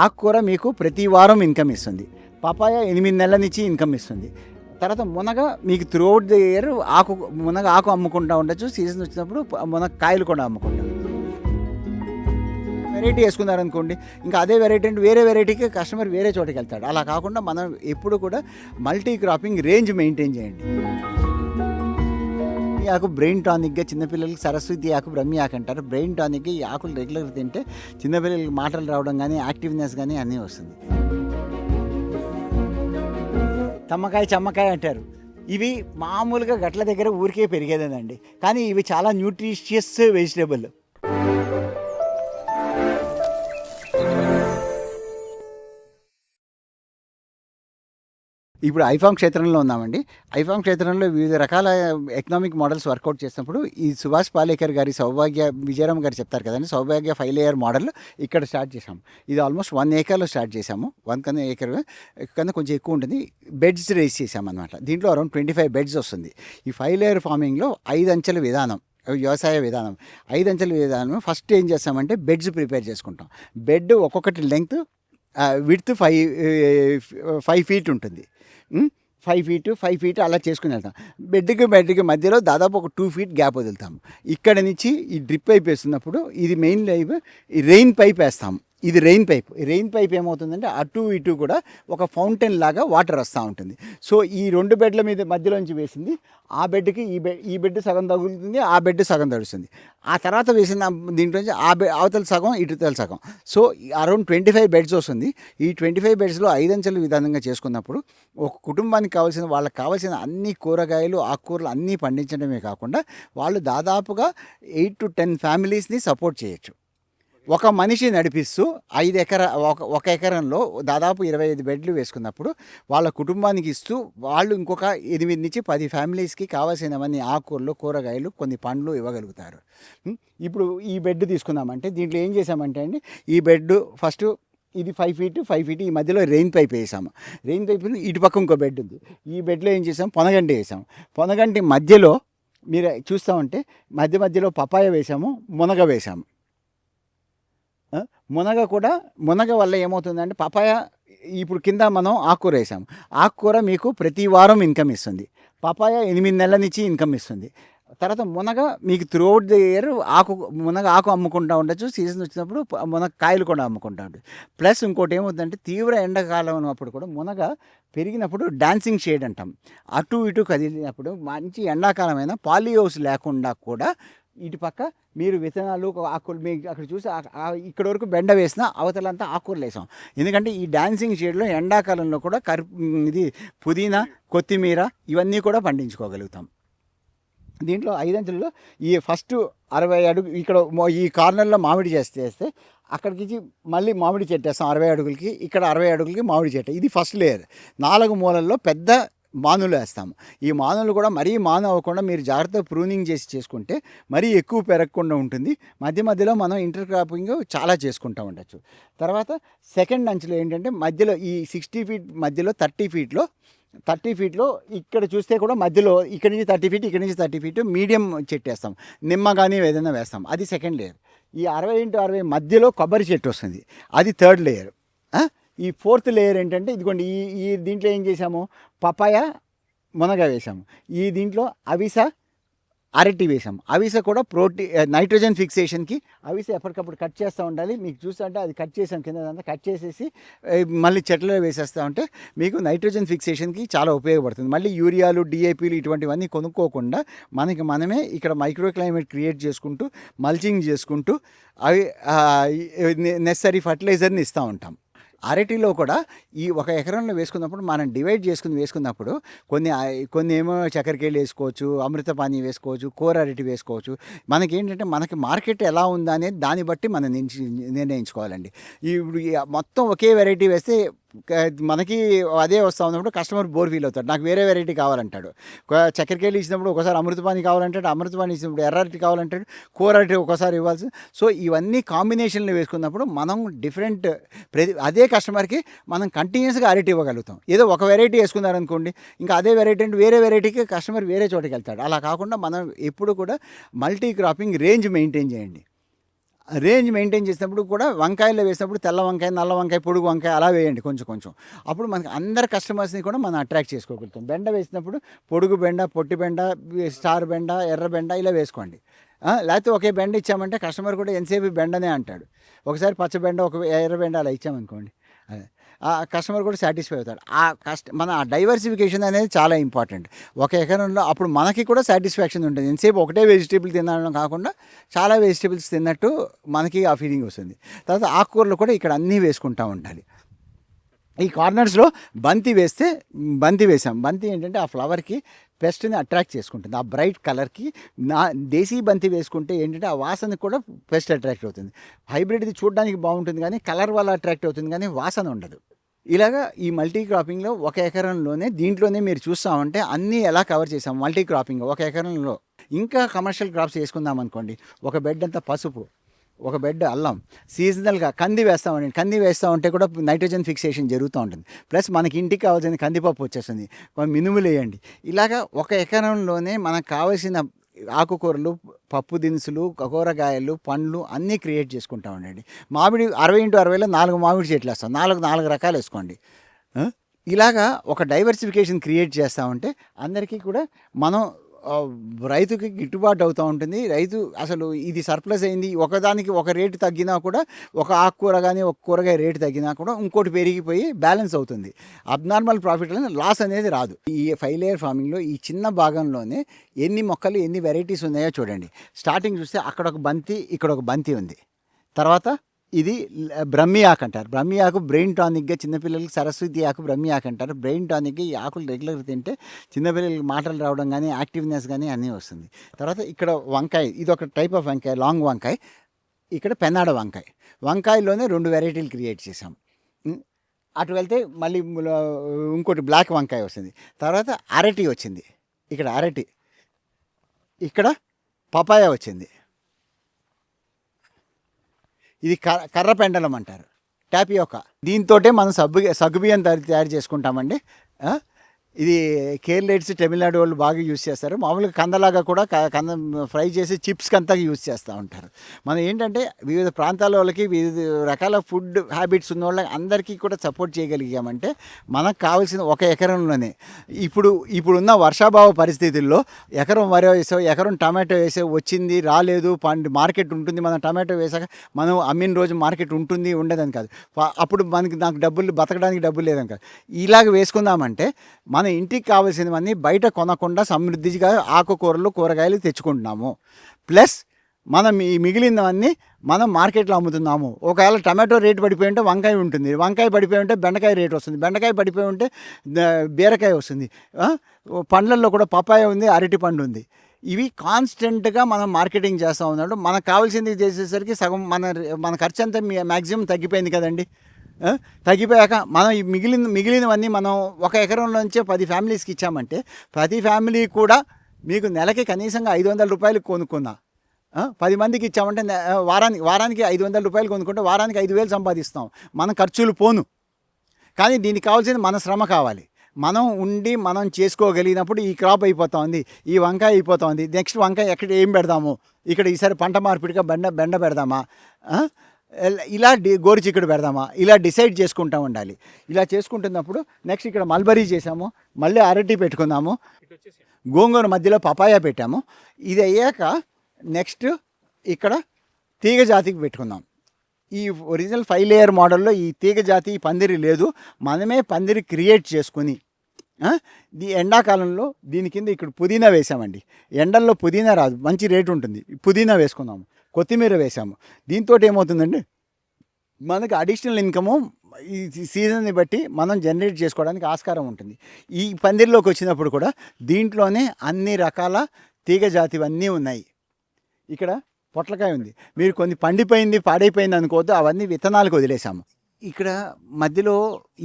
ఆకుకూర మీకు ప్రతి వారం ఇన్కమ్ ఇస్తుంది. పపాయ 8 నెలల నుంచి ఇన్కమ్ ఇస్తుంది. తర్వాత మునగ మీకు త్రూఅవుట్ ది ఇయర్ మునగ ఆకు అమ్ముకుంటా ఉండొచ్చు. సీజన్ వచ్చినప్పుడు మునగ కాయలు కూడా అమ్ముకుంటాం. వెరైటీ వేసుకున్నారనుకోండి, ఇంకా అదే వెరైటీ అంటే వేరే వెరైటీకి కస్టమర్ వేరే చోటకి వెళ్తాడు. అలా కాకుండా మనం ఎప్పుడు కూడా మల్టీ క్రాపింగ్ రేంజ్ మెయింటైన్ చేయండి. ఈ ఆకు బ్రెయిన్ టానిక్గా చిన్నపిల్లలకి సరస్వతి ఆకు, బ్రహ్మి ఆకు అంటారు. బ్రెయిన్ టానిక్గా ఈ ఆకులు రెగ్యులర్గా తింటే చిన్నపిల్లలకి మాటలు రావడం కానీ, యాక్టివ్నెస్ కానీ అన్నీ వస్తుంది. తమ్మకాయ, చెమ్మకాయ అంటారు. ఇవి మామూలుగా గట్ల దగ్గర ఊరికే పెరిగేదేనండి, కానీ ఇవి చాలా న్యూట్రిషియస్ వెజిటేబుల్. ఇప్పుడు ఐఫామ్ క్షేత్రంలో ఉన్నామండి. ఐఫామ్ క్షేత్రంలో వివిధ రకాల ఎకనామిక్ మోడల్స్ వర్కౌట్ చేసినప్పుడు ఈ సుభాష్ పాలేకర్ గారి విజయరామ్ గారు చెప్తారు కదండి, సౌభాగ్య 5 లేయర్ మోడల్ ఇక్కడ స్టార్ట్ చేసాము. ఇది ఆల్మోస్ట్ 1 ఏకర్లో స్టార్ట్ చేసాము. 1 కన్నా ఏకర్ కన్నా కొంచెం ఎక్కువ ఉంటుంది. బెడ్స్ రేస్ చేసాము అనమాట. దీంట్లో అరౌండ్ 25 బెడ్స్ వస్తుంది. ఈ 5 లేయర్ ఫార్మింగ్లో 5 అంచెల విధానం, వ్యవసాయ విధానం. 5 అంచెల విధానం ఫస్ట్ ఏం చేస్తామంటే బెడ్స్ ప్రిపేర్ చేసుకుంటాం. బెడ్ ఒక్కొక్కటి లెంగ్త్ విడ్త్ 5 ఫీట్ ఉంటుంది. 5 ఫీట్ అలా చేసుకుని వెళ్తాం. బెడ్కి మధ్యలో దాదాపు ఒక 2 ఫీట్ గ్యాప్ వదులుతాము. ఇక్కడ నుంచి ఈ డ్రిప్ పైప్ వేస్తున్నప్పుడు ఇది మెయిన్ లైవ్, ఈ రెయిన్ పైప్ వేస్తాము. ఇది రెయిన్ పైప్ ఏమవుతుందంటే అటు ఇటు కూడా ఒక ఫౌంటైన్ లాగా వాటర్ వస్తూ ఉంటుంది. సో ఈ 2 బెడ్ల మీద మధ్యలోంచి వేసింది ఆ బెడ్కి ఈ బెడ్ సగం తగులుతుంది, ఆ బెడ్ సగం తడుస్తుంది. ఆ తర్వాత వేసిన దీంట్లోంచి అవతల సగం, ఇటుతల సగం. సో అరౌండ్ 25 బెడ్స్ వస్తుంది. ఈ 25 బెడ్స్లో 5 అంచెల విధానంగా చేసుకున్నప్పుడు ఒక కుటుంబానికి వాళ్ళకి కావాల్సిన అన్ని కూరగాయలు, ఆకుకూరలు అన్నీ పండించడమే కాకుండా వాళ్ళు దాదాపుగా 8 to 10 ఫ్యామిలీస్ని సపోర్ట్ చేయొచ్చు. ఒక మనిషి నడిపిస్తూ 5 ఒక ఎకరంలో దాదాపు 25 బెడ్లు వేసుకున్నప్పుడు వాళ్ళ కుటుంబానికి ఇస్తూ వాళ్ళు ఇంకొక 8 నుంచి 10 ఫ్యామిలీస్కి కావాల్సినవన్నీ ఆకుకూరలు, కూరగాయలు, కొన్ని పండ్లు ఇవ్వగలుగుతారు. ఇప్పుడు ఈ బెడ్ తీసుకున్నామంటే దీంట్లో ఏం చేసామంటే అండి, ఈ బెడ్ ఫస్ట్ ఇది 5 ఫీట్ ఈ మధ్యలో రెయిన్ పైప్ వేసాము. రెయిన్ పైప్ ఇటు పక్క ఇంకో బెడ్ ఉంది. ఈ బెడ్లో ఏం చేసాము, పొనగంటి వేసాము. పొనగంటి మధ్యలో మీరు చూస్తామంటే మధ్యలో పపాయ వేసాము, మునగ వేసాము. మునగ వల్ల ఏమవుతుందంటే పపాయ ఇప్పుడు కింద మనం ఆకుకూర వేసాము. ఆకుకూర మీకు ప్రతి వారం ఇన్కమ్ ఇస్తుంది. పపాయ 8 నెలల నుంచి ఇన్కమ్ ఇస్తుంది. తర్వాత మునగ మీకు త్రూఅవుట్ ది ఇయర్ మునగ ఆకు అమ్ముకుంటూ ఉండొచ్చు. సీజన్ వచ్చినప్పుడు మునగ కాయలు కూడా అమ్ముకుంటూ ఉండొచ్చు. ప్లస్ ఇంకోటి ఏమవుతుందంటే తీవ్ర ఎండాకాలం ఉన్నప్పుడు కూడా మునగ పెరిగినప్పుడు డాన్సింగ్ షేడ్ అంటాం. అటు ఇటు కదిలినప్పుడు మంచి ఎండాకాలమైన పాలియోస్ లేకుండా కూడా ఇటు పక్క మీరు విత్తనాలు, ఆకులు మీకు అక్కడ చూసి ఇక్కడ వరకు బెండ వేసిన అవతలంతా ఆకుకూరలు వేసాం. ఎందుకంటే ఈ డాన్సింగ్ షేడ్లో ఎండాకాలంలో కూడా ఇది పుదీనా, కొత్తిమీర ఇవన్నీ కూడా పండించుకోగలుగుతాం. దీంట్లో 5 అంచెల్లో ఈ ఫస్ట్ 60 అడుగు ఇక్కడ ఈ కార్నర్లో మామిడి చేస్తే అక్కడికి మళ్ళీ మామిడి చెట్టు వేస్తాం 60 అడుగులకి. ఇక్కడ 60 అడుగులకి మామిడి చెట్టు. ఇది ఫస్ట్ లేయర్. 4 మూలల్లో పెద్ద మానులు వేస్తాము. ఈ మానులు కూడా మరీ మాను అవ్వకుండా మీరు జాగ్రత్తగా ప్రూనింగ్ చేసుకుంటే మరీ ఎక్కువ పెరగకుండా ఉంటుంది. మధ్యలో మనం ఇంటర్ క్రాపింగ్ చాలా చేసుకుంటూ ఉండొచ్చు. తర్వాత సెకండ్ అంచులో ఏంటంటే మధ్యలో ఈ 60 ఫీట్ మధ్యలో 30 ఫీట్లో ఇక్కడ చూస్తే కూడా మధ్యలో ఇక్కడ నుంచి 30 ఫీట్, ఇక్కడ నుంచి 30 ఫీట్ మీడియం చెట్టు వేస్తాం. నిమ్మ కానీ ఏదైనా వేస్తాం. అది సెకండ్ లేయర్. ఈ 60 x 60 మధ్యలో కొబ్బరి చెట్టు వస్తుంది. అది థర్డ్ లేయర్. ఈ 4th లేయర్ ఏంటంటే ఇదిగోండి ఈ దీంట్లో ఏం చేసాము, పపాయ, మునగ వేసాము. ఈ దీంట్లో అవిస, అరటి వేసాము. అవిస కూడా నైట్రోజన్ ఫిక్సేషన్కి అవిస ఎప్పటికప్పుడు కట్ చేస్తూ ఉండాలి. మీకు చూస్తుంటే అది కట్ చేసాం, కింద కట్ చేసేసి మళ్ళీ చెట్లలో వేసేస్తూ ఉంటే మీకు నైట్రోజన్ ఫిక్సేషన్కి చాలా ఉపయోగపడుతుంది. మళ్ళీ యూరియాలు, డిఏపీలు ఇటువంటివన్నీ కొనుక్కోకుండా మనమే ఇక్కడ మైక్రో క్లైమేట్ క్రియేట్ చేసుకుంటూ, మల్చింగ్ చేసుకుంటూ అవి నెసరీ ఫర్టిలైజర్ని ఇస్తూ ఉంటాం. అరటిలో కూడా ఈ 1 ఎకరంలో వేసుకున్నప్పుడు మనం డివైడ్ వేసుకున్నప్పుడు కొన్ని ఏమో చక్కెరకేళి వేసుకోవచ్చు, అమృతపాణి వేసుకోవచ్చు, కూర అరటి వేసుకోవచ్చు. మనకేంటంటే మనకి మార్కెట్ ఎలా ఉందా అనేది దాన్ని బట్టి మనం నిర్ణయించుకోవాలండి. ఇప్పుడు మొత్తం ఒకే వెరైటీ వేస్తే మనకి అదే వస్తూ ఉన్నప్పుడు కస్టమర్ బోర్ ఫీల్ అవుతాడు. నాకు వేరే వెరైటీ కావాలంటాడు. చక్కెరకేళి ఇచ్చినప్పుడు ఒకసారి అమృతపాణి కావాలంటాడు, అమృతపాణి ఇచ్చినప్పుడు ఎర్ర అరటి కావాలంటాడు, కూర అరటి ఒకసారి ఇవ్వాల్సి. సో ఇవన్నీ కాంబినేషన్లు వేసుకున్నప్పుడు మనం అదే కస్టమర్కి మనం కంటిన్యూస్గా అరటి ఇవ్వగలుగుతాం. ఏదో ఒక వెరైటీ వేసుకున్నారనుకోండి, ఇంకా అదే వెరైటీ అంటే వేరే వెరైటీకి కస్టమర్ వేరే చోటకి వెళ్తాడు. అలా కాకుండా మనం ఎప్పుడు కూడా మల్టీ క్రాపింగ్ రేంజ్ మెయింటైన్ చేయండి. రేంజ్ మెయింటైన్ చేసినప్పుడు కూడా వంకాయల్లో వేసినప్పుడు తెల్ల వంకాయ, నల్ల వంకాయ, పొడుగు వంకాయ అలా వేయండి కొంచెం కొంచెం. అప్పుడు మనకి అందరు కస్టమర్స్ని కూడా మనం అట్రాక్ట్ చేసుకోగలుగుతాం. బెండ వేసినప్పుడు పొడుగు బెండ, పొట్టి బెండ, స్టార్ బెండ, ఎర్ర బెండ ఇలా వేసుకోండి. లేకపోతే ఒకే బెండ ఇచ్చామంటే కస్టమర్ కూడా ఎంతసేపు బెండనే అంటాడు. ఒకసారి పచ్చ బెండ, ఒక ఎర్ర బెండ అలా ఇచ్చామనుకోండి, అదే ఆ కస్టమర్ కూడా సాటిస్ఫై అవుతాడు. మన ఆ డైవర్సిఫికేషన్ అనేది చాలా ఇంపార్టెంట్. ఒక ఎకరంలో అప్పుడు మనకి కూడా సాటిస్ఫాక్షన్ ఉంటుంది. ఎంతసేపు ఒకటే వెజిటేబుల్ తినడం కాకుండా చాలా వెజిటేబుల్స్ తిన్నట్టు మనకి ఆ ఫీలింగ్ వస్తుంది. తర్వాత ఆకుకూరలు కూడా ఇక్కడ అన్నీ వేసుకుంటూ ఉండాలి. ఈ కార్నర్స్లో బంతి వేసాం. బంతి ఏంటంటే ఆ ఫ్లవర్కి పెస్ట్ని అట్రాక్ట్ చేసుకుంటుంది. ఆ బ్రైట్ కలర్కి దేశీ బంతి వేసుకుంటే ఏంటంటే ఆ వాసనకి కూడా పెస్ట్ అట్రాక్ట్ అవుతుంది. హైబ్రిడ్ది చూడడానికి బాగుంటుంది కానీ కలర్ వల్ల అట్రాక్ట్ అవుతుంది కానీ వాసన ఉండదు. ఇలాగా ఈ మల్టీ క్రాపింగ్లో ఒక ఎకరంలోనే దీంట్లోనే మీరు చూస్తామంటే అన్నీ ఎలా కవర్ చేసాం మల్టీ క్రాపింగ్ ఒక ఎకరంలో. ఇంకా కమర్షియల్ క్రాప్స్ వేసుకుందాం అనుకోండి, ఒక బెడ్ అంతా పసుపు, ఒక బెడ్ అల్లం, సీజనల్గా కంది వేస్తామండి. కంది వేస్తామంటే కూడా నైట్రోజన్ ఫిక్సేషన్ జరుగుతూ ఉంటుంది. ప్లస్ మనకి ఇంటికి కావాల్సిన కందిపప్పు వచ్చేస్తుంది, మినుములు వేయండి. ఇలాగా ఒక ఎకరంలోనే మనకు కావాల్సిన ఆకుకూరలు, పప్పు దినుసులు, కూరగాయలు, పండ్లు అన్నీ క్రియేట్ చేసుకుంటా ఉండండి. మామిడి 60x60లో 4 మామిడి చెట్లు వేస్తాం, 4 రకాలు వేసుకోండి. ఇలాగా ఒక డైవర్సిఫికేషన్ క్రియేట్ చేస్తూ ఉంటే అందరికీ కూడా మనం రైతుకి గిట్టుబాటు అవుతూ ఉంటుంది. రైతు అసలు ఇది సర్ప్లస్ అయింది, ఒకదానికి ఒక రేటు తగ్గినా కూడా, ఒక ఆకుకూర కానీ ఒక కూరగాయ రేటు తగ్గినా కూడా ఇంకోటి పెరిగిపోయి బ్యాలెన్స్ అవుతుంది. అబ్నార్మల్ ప్రాఫిట్ లాస్ అనేది రాదు. ఈ 5 లేయర్ ఫార్మింగ్లో ఈ చిన్న భాగంలోనే ఎన్ని మొక్కలు, ఎన్ని వెరైటీస్ ఉన్నాయో చూడండి. స్టార్టింగ్ చూస్తే అక్కడ ఒక బంతి, ఇక్కడ ఒక బంతి ఉంది. తర్వాత ఇది బ్రహ్మి ఆకు అంటారు. బ్రహ్మి ఆకు బ్రెయిన్ టానిక్గా, చిన్నపిల్లలకి సరస్వతి ఆకు బ్రహ్మి ఆకు అంటారు. బ్రెయిన్ టానిక్గా ఈ ఆకులు రెగ్యులర్గా తింటే చిన్నపిల్లలకి మాటలు రావడం కానీ, యాక్టివ్నెస్ కానీ అన్నీ వస్తుంది. తర్వాత ఇక్కడ వంకాయ, ఇది ఒక టైప్ ఆఫ్ వంకాయ, లాంగ్ వంకాయ. ఇక్కడ పెన్నాడ వంకాయ. వంకాయలోనే 2 వెరైటీలు క్రియేట్ చేసాం. అటు వెళ్తే మళ్ళీ ఇంకోటి బ్లాక్ వంకాయ వస్తుంది. తర్వాత అరటి వచ్చింది, ఇక్కడ అరటి, ఇక్కడ పపాయ వచ్చింది. ఇది కర్ర పెండలం అంటారు, టాపియోకా. దీంతోటే మనం సగ్గుబియ్యం తయారు చేసుకుంటామండి. ఇది కేరళైట్స్, తమిళనాడు వాళ్ళు బాగా యూజ్ చేస్తారు. మామూలుగా కందలాగా కూడా కంద ఫ్రై చేసి చిప్స్కి అంతా యూజ్ చేస్తూ ఉంటారు. మనం ఏంటంటే వివిధ ప్రాంతాల వాళ్ళకి వివిధ రకాల ఫుడ్ హ్యాబిట్స్ ఉన్న వాళ్ళకి అందరికీ కూడా సపోర్ట్ చేయగలిగామంటే మనకు కావాల్సిన ఒక ఎకరంలోనే. ఇప్పుడున్న వర్షాభావ పరిస్థితుల్లో ఎకరం వరి వేసావు, ఎకరం టమాటో వేసావు, వచ్చింది రాలేదు, మార్కెట్ ఉంటుంది. మనం టమాటో వేసాక మనం అమ్మిన రోజు మార్కెట్ ఉంటుంది ఉండదని కాదు. అప్పుడు నాకు బతకడానికి డబ్బులు లేదని కాదు. ఇలాగ వేసుకుందామంటే మన ఇంటికి కావాల్సినవన్నీ బయట కొనకుండా సమృద్ధిగా ఆకుకూరలు, కూరగాయలు తెచ్చుకుంటున్నాము. ప్లస్ మనం ఈ మిగిలినవన్నీ మనం మార్కెట్లో అమ్ముతున్నాము. ఒకవేళ టమాటో రేటు పడిపోయి ఉంటే వంకాయ ఉంటుంది, వంకాయ పడిపోయి ఉంటే బెండకాయ రేటు వస్తుంది, బెండకాయ పడిపోయి ఉంటే బీరకాయ వస్తుంది. పండ్లల్లో కూడా పపాయ ఉంది, అరటి పండు ఉంది. ఇవి కాన్స్టెంట్గా మనం మార్కెటింగ్ చేస్తూ ఉన్నాడు. మనకు కావాల్సింది చేసేసరికి సగం మన ఖర్చు అంతా మ్యాక్సిమం తగ్గిపోయింది కదండి. తగ్గిపోయాక మనం ఈ మిగిలినవన్నీ మనం ఒక ఎకరంలోంచే 10 ఫ్యామిలీస్కి ఇచ్చామంటే ప్రతి ఫ్యామిలీ కూడా మీకు నెలకి కనీసంగా 500 రూపాయలు కొనుక్కున్నా, 10 మందికి ఇచ్చామంటే వారానికి 500 రూపాయలు కొనుక్కుంటే వారానికి 5,000 సంపాదిస్తాం. మన ఖర్చులు పోను. కానీ దీనికి కావాల్సింది మన శ్రమ కావాలి. మనం చేసుకోగలిగినప్పుడు ఈ క్రాప్ అయిపోతా ఉంది, ఈ వంకాయ అయిపోతా ఉంది, నెక్స్ట్ వంకాయ ఎక్కడ ఏం పెడదాము, ఇక్కడ ఈసారి పంట మార్పిడిగా బెండ పెడదామా, ఇలా గోరుచిక్కుడు పెడదామా, ఇలా డిసైడ్ చేసుకుంటూ ఉండాలి. ఇలా చేసుకుంటున్నప్పుడు నెక్స్ట్ ఇక్కడ మల్బరీ చేసాము, మళ్ళీ అరటి పెట్టుకున్నాము, గోంగూర మధ్యలో పపాయ పెట్టాము. ఇది అయ్యాక నెక్స్ట్ ఇక్కడ తీగ జాతికి పెట్టుకుందాం. ఈ ఒరిజినల్ 5 లేయర్ మోడల్లో ఈ తీగ జాతి పందిరి లేదు. మనమే పందిరి క్రియేట్ చేసుకుని ఎండాకాలంలో దీని కింద ఇక్కడ పుదీనా వేసామండి. ఎండల్లో పుదీనా రాదు, మంచి రేటు ఉంటుంది. పుదీనా వేసుకున్నాము, కొత్తిమీర వేసాము. దీంతో ఏమవుతుందండి, మనకు అడిషనల్ ఇన్కము ఈ సీజన్ని బట్టి మనం జనరేట్ చేసుకోవడానికి ఆస్కారం ఉంటుంది. ఈ పందిరిలోకి వచ్చినప్పుడు కూడా దీంట్లోనే అన్ని రకాల తీగ జాతివన్నీ ఉన్నాయి. ఇక్కడ పొట్లకాయ ఉంది, మీరు కొన్ని పండిపోయింది పాడైపోయింది అనుకోవద్దు, అవన్నీ విత్తనాలకు వదిలేసాము. ఇక్కడ మధ్యలో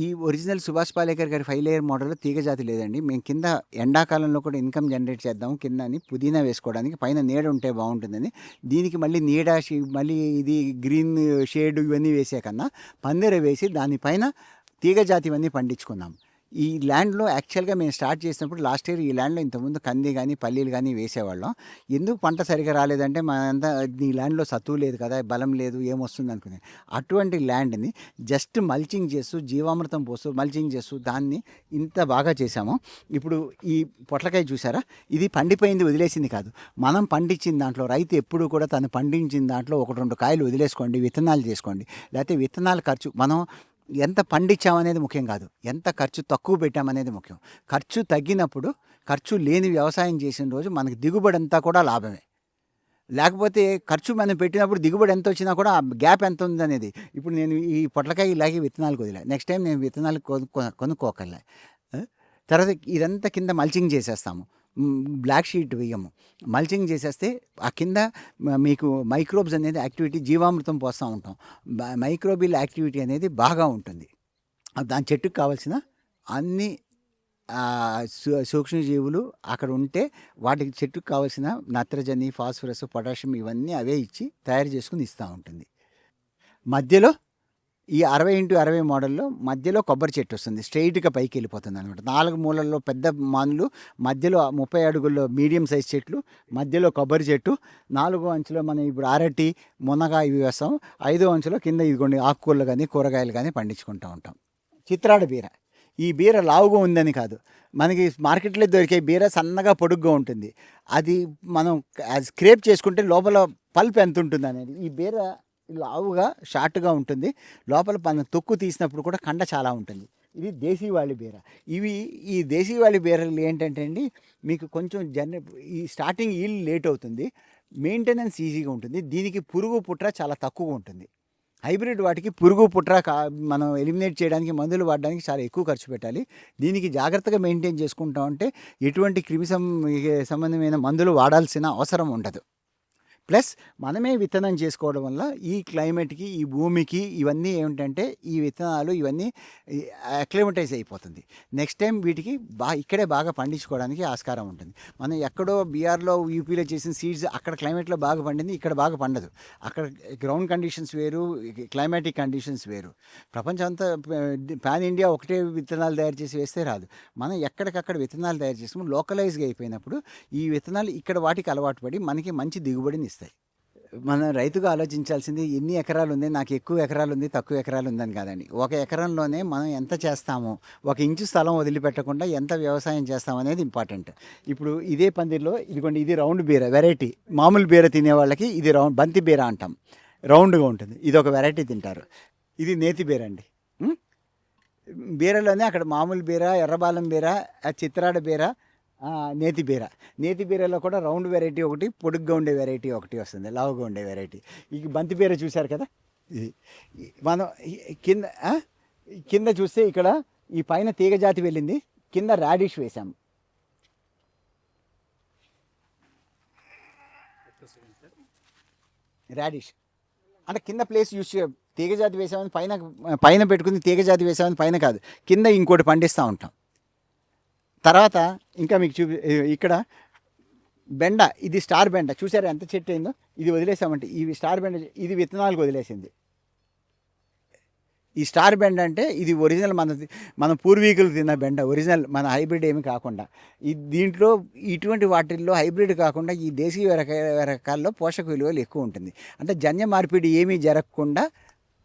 ఈ ఒరిజినల్ సుభాష్ పాలేకర్ గారి 5 లేయర్ మోడల్లో తీగ జాతి లేదండి. మేము కింద ఎండాకాలంలో కూడా ఇన్కమ్ జనరేట్ చేద్దాం కింద అని పుదీనా వేసుకోవడానికి, పైన నీడ ఉంటే బాగుంటుందని. దీనికి మళ్ళీ నీడ, మళ్ళీ ఇది గ్రీన్ షేడ్ ఇవన్నీ వేసే కన్నా పందిర వేసి దానిపైన తీగ జాతి ఇవన్నీ పండించుకున్నాం. ఈ ల్యాండ్లో యాక్చువల్గా మేము స్టార్ట్ చేసినప్పుడు లాస్ట్ ఇయర్ ఈ ల్యాండ్లో ఇంతకుముందు కంది కానీ పల్లీలు కానీ వేసేవాళ్ళం. ఎందుకు పంట సరిగా రాలేదంటే మనంతా ఈ ల్యాండ్లో సత్తువు లేదు కదా, బలం లేదు, ఏమొస్తుంది అనుకునే అటువంటి ల్యాండ్ని జస్ట్ మల్చింగ్ చేస్తూ జీవామృతం పోస్తూ మల్చింగ్ చేస్తూ దాన్ని ఇంత బాగా చేశాము. ఇప్పుడు ఈ పొట్లకాయ చూసారా, ఇది పండిపోయింది వదిలేసింది కాదు, మనం పండించిన దాంట్లో రైతు ఎప్పుడు కూడా తను పండించిన దాంట్లో 1-2 కాయలు వదిలేసుకోండి, విత్తనాలు చేసుకోండి. లేకపోతే విత్తనాల ఖర్చు మనం ఎంత పండించామనేది ముఖ్యం కాదు, ఎంత ఖర్చు తక్కువ పెట్టామనేది ముఖ్యం. ఖర్చు తగ్గినప్పుడు, ఖర్చు లేని వ్యవసాయం చేసిన రోజు మనకి దిగుబడి అంతా కూడా లాభమే. లేకపోతే ఖర్చు మనం పెట్టినప్పుడు దిగుబడి ఎంత వచ్చినా కూడా ఆ గ్యాప్ ఎంత ఉందనేది. ఇప్పుడు నేను ఈ పొట్లకాయ ఇలాగే విత్తనాలకు వదిలే, నెక్స్ట్ టైం నేను విత్తనాలు కొనుక్కోకర్లే. తర్వాత ఇదంతా కింద మల్చింగ్ చేసేస్తాము, బ్లాక్ షీట్ వేయము, మల్చింగ్ చేసేస్తే ఆ కింద మీకు మైక్రోబ్స్ అనేది యాక్టివిటీ, జీవామృతం పోస్తూ ఉంటాం, మైక్రోబిల్ యాక్టివిటీ అనేది బాగా ఉంటుంది. దాని చెట్టుకు కావాల్సిన అన్ని సూక్ష్మజీవులు అక్కడ ఉంటే వాటికి చెట్టుకు కావాల్సిన నత్రజని, ఫాస్ఫరస్, పొటాషియం ఇవన్నీ అవే ఇచ్చి తయారు చేసుకుని ఇస్తూ ఉంటుంది. మధ్యలో ఈ 60x60 మోడల్లో మధ్యలో కొబ్బరి చెట్టు వస్తుంది, స్ట్రైట్గా పైకి వెళ్ళిపోతుంది అనమాట. 4 మూలల్లో పెద్ద మానులు, మధ్యలో 30 అడుగుల్లో మీడియం సైజ్ చెట్లు, మధ్యలో కొబ్బరి చెట్టు, 4వ అంచులో మనం ఇప్పుడు అరటి, మునగ ఇవి వేస్తాం, 5వ అంచులో కింద ఇదిగోండి ఆకుకూరలు కానీ కూరగాయలు కానీ పండించుకుంటూ ఉంటాం. చిత్రాడ బీర, ఈ బీర లావుగా ఉందని కాదు, మనకి మార్కెట్లో దొరికే బీర సన్నగా పొడుగ్గా ఉంటుంది. అది మనం స్క్రేప్ చేసుకుంటే లోపల పల్ప్ ఎంత ఉంటుంది అనేది. ఈ బీర లావుగా షార్ట్గా ఉంటుంది, లోపల మనం తొక్కు తీసినప్పుడు కూడా కండ చాలా ఉంటుంది. ఇది దేశీవాళి బీర. ఈ దేశీవాళి బీరలు ఏంటంటే అండి, మీకు కొంచెం ఈ స్టార్టింగ్ ఈల్డ్ లేట్ అవుతుంది, మెయింటెనెన్స్ ఈజీగా ఉంటుంది, దీనికి పురుగు పుట్ర చాలా తక్కువగా ఉంటుంది. హైబ్రిడ్ వాటికి పురుగు పుట్ర మనం ఎలిమినేట్ చేయడానికి మందులు వాడడానికి చాలా ఎక్కువ ఖర్చు పెట్టాలి. దీనికి జాగ్రత్తగా మెయింటైన్ చేసుకుంటా ఉంటే ఎటువంటి సంబంధమైన మందులు వాడాల్సిన అవసరం ఉండదు. ప్లస్ మనమే విత్తనం చేసుకోవడం వల్ల ఈ క్లైమేట్కి, ఈ భూమికి ఇవన్నీ ఏమిటంటే ఈ విత్తనాలు ఇవన్నీ అక్లిమటైజ్ అయిపోతుంది. నెక్స్ట్ టైం వీటికి ఇక్కడే బాగా పండించుకోవడానికి ఆస్కారం ఉంటుంది. మనం ఎక్కడో బీహార్లో, యూపీలో చేసిన సీడ్స్ అక్కడ క్లైమేట్లో బాగా పండింది, ఇక్కడ బాగా పండదు. అక్కడ గ్రౌండ్ కండిషన్స్ వేరు, క్లైమాటిక్ కండిషన్స్ వేరు. ప్రపంచం అంతా పాన్ ఇండియా ఒకటే విత్తనాలు తయారు చేసి వేస్తే రాదు. మనం ఎక్కడికక్కడ విత్తనాలు తయారు చేసినప్పుడు లోకలైజ్గా అయిపోయినప్పుడు ఈ విత్తనాలు ఇక్కడ వాటికి అలవాటు పడి మనకి మంచి దిగుబడిని ఇస్తాయి. మన రైతుగా ఆలోచించాల్సింది ఎన్ని ఎకరాలు ఉంది, నాకు ఎక్కువ ఎకరాలు ఉంది, తక్కువ ఎకరాలు ఉందని కాదండి. 1 ఎకరంలోనే మనం ఎంత చేస్తామో, 1 ఇంచు స్థలం వదిలిపెట్టకుండా ఎంత వ్యవసాయం చేస్తామనేది ఇంపార్టెంట్. ఇప్పుడు ఇదే పందిరిలో ఇదిగోండి, ఇది రౌండ్ బీర వెరైటీ. మామూలు బీర తినే వాళ్ళకి ఇది బంతి బీర అంటాం, రౌండ్గా ఉంటుంది, ఇది ఒక వెరైటీ తింటారు. ఇది నేతి బీర అండి. బీరలోనే అక్కడ మామూలు బీర, ఎర్రబాలెం బీర, చిత్రాడ బీర, నేతి బీర. నేతి బీరలో కూడా రౌండ్ వెరైటీ ఒకటి, పొడుగ్గా ఉండే వెరైటీ ఒకటి వస్తుంది, లావుగా ఉండే వెరైటీ. ఈ బంతి బీర చూశారు కదా, ఇది మనం కింద చూస్తే ఇక్కడ ఈ పైన తీగ జాతి వెళ్ళింది, కింద రాడిష్ వేసాము. రాడిష్ అంటే కింద ప్లేస్ యూస్ తీగ జాతి వేసామని పైన పెట్టుకుని తీగ జాతి వేసామని పైన కాదు, కింద ఇంకోటి పండిస్తూ ఉంటాం. తర్వాత ఇంకా మీకు ఇక్కడ బెండ, ఇది స్టార్ బెండ చూసారా ఎంత చెట్టు అయిందో, ఇది వదిలేసామంటే ఇవి స్టార్ బెండ, ఇది విత్తనాలకు వదిలేసింది. ఈ స్టార్ బెండ అంటే ఇది ఒరిజినల్ మన పూర్వీకులు తిన్న బెండ, ఒరిజినల్ మన హైబ్రిడ్ ఏమి కాకుండా. దీంట్లో ఇటువంటి వాటిల్లో హైబ్రిడ్ కాకుండా ఈ దేశీయ రకాల్లో పోషక విలువలు ఎక్కువ ఉంటుంది. అంటే జన్య మార్పిడి ఏమీ జరగకుండా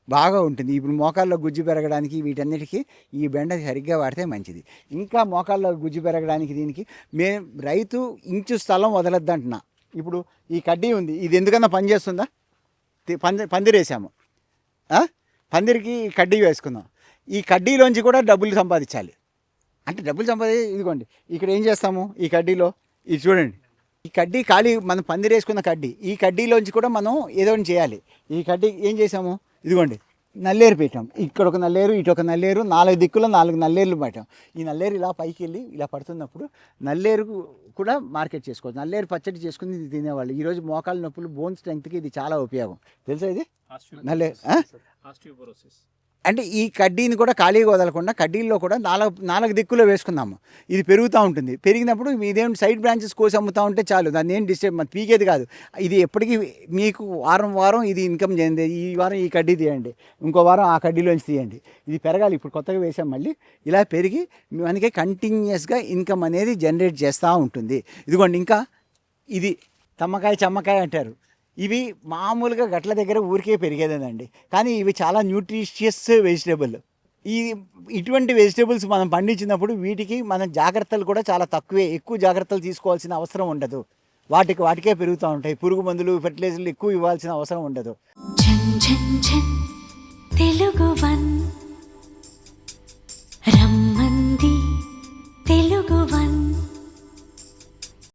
బాగా ఉంటుంది. ఇప్పుడు మోకాల్లో గుజ్జు పెరగడానికి వీటన్నిటికీ ఈ బెండ సరిగ్గా వాడితే మంచిది. ఇంకా మోకాల్లో గుజ్జు పెరగడానికి దీనికి రైతు ఇంచు స్థలం వదలద్దు అంటున్నా. ఇప్పుడు ఈ కడ్డీ ఉంది, ఇది ఎందుకన్నా పనిచేస్తుందా? పందిరేసాము, పందిరికి కడ్డీ వేసుకుందాం. ఈ కడ్డీలోంచి కూడా డబ్బులు సంపాదించాలి. అంటే డబ్బులు ఇదిగోండి ఇక్కడ ఏం చేస్తాము, ఈ కడ్డీలో ఇది చూడండి, ఈ కడ్డీ ఖాళీ మనం పందిరేసుకున్న కడ్డీ, ఈ కడ్డీలోంచి కూడా మనం ఏదో ఒకటి చేయాలి. ఈ కడ్డీ ఏం చేసాము, ఇదిగోండి నల్లేరు పెట్టాం, ఇక్కడ ఒక నల్లేరు, ఇటు ఒక నల్లేరు, 4 దిక్కులో 4 నల్లేర్లు పెట్టాం. ఈ నల్లేరు ఇలా పైకి వెళ్ళి ఇలా పడుతున్నప్పుడు నల్లేరు కూడా మార్కెట్ చేసుకోవచ్చు. నల్లేరు పచ్చడి చేసుకుని తినేవాళ్ళు. ఈరోజు మోకాళ్ళ నొప్పులు, బోన్ స్ట్రెంగ్త్కి ఇది చాలా ఉపయోగం. తెలుసా ఇది నల్లేరు? అంటే ఈ కడ్డీని కూడా ఖాళీగా వదలకుండా కడ్డీల్లో కూడా నాలుగు దిక్కులో వేసుకున్నాము. ఇది పెరుగుతూ ఉంటుంది. పెరిగినప్పుడు మీదేం సైడ్ బ్రాంచెస్ కోసి అమ్ముతూ ఉంటే చాలు, దాన్ని ఏం డిస్టర్బ్ పీకేది కాదు. ఇది ఎప్పటికీ మీకు వారం ఇది ఇన్కమ్ చేయండి. ఈ వారం ఈ కడ్డీ తీయండి, ఇంకో వారం ఆ కడ్డీలోంచి తీయండి. ఇది పెరగాలి. ఇప్పుడు కొత్తగా వేసాం మళ్ళీ, ఇలా పెరిగి మనకి కంటిన్యూస్గా ఇన్కమ్ అనేది జనరేట్ చేస్తూ ఉంటుంది. ఇదిగోండి, ఇంకా ఇది తమ్మకాయ చెమ్మకాయ అంటారు. ఇవి మామూలుగా గట్ల దగ్గర ఊరికే పెరిగేదేనండి, కానీ ఇవి చాలా న్యూట్రిషియస్ వెజిటేబుల్. ఇటువంటి వెజిటేబుల్స్ మనం పండించినప్పుడు వీటికి మన జాగ్రత్తలు కూడా చాలా తక్కువే. ఎక్కువ జాగ్రత్తలు తీసుకోవాల్సిన అవసరం ఉండదు. వాటికే పెరుగుతూ ఉంటాయి. పురుగు మందులు, ఫెర్టిలైజర్లు ఎక్కువ ఇవ్వాల్సిన అవసరం ఉండదు. తెలుగు వన్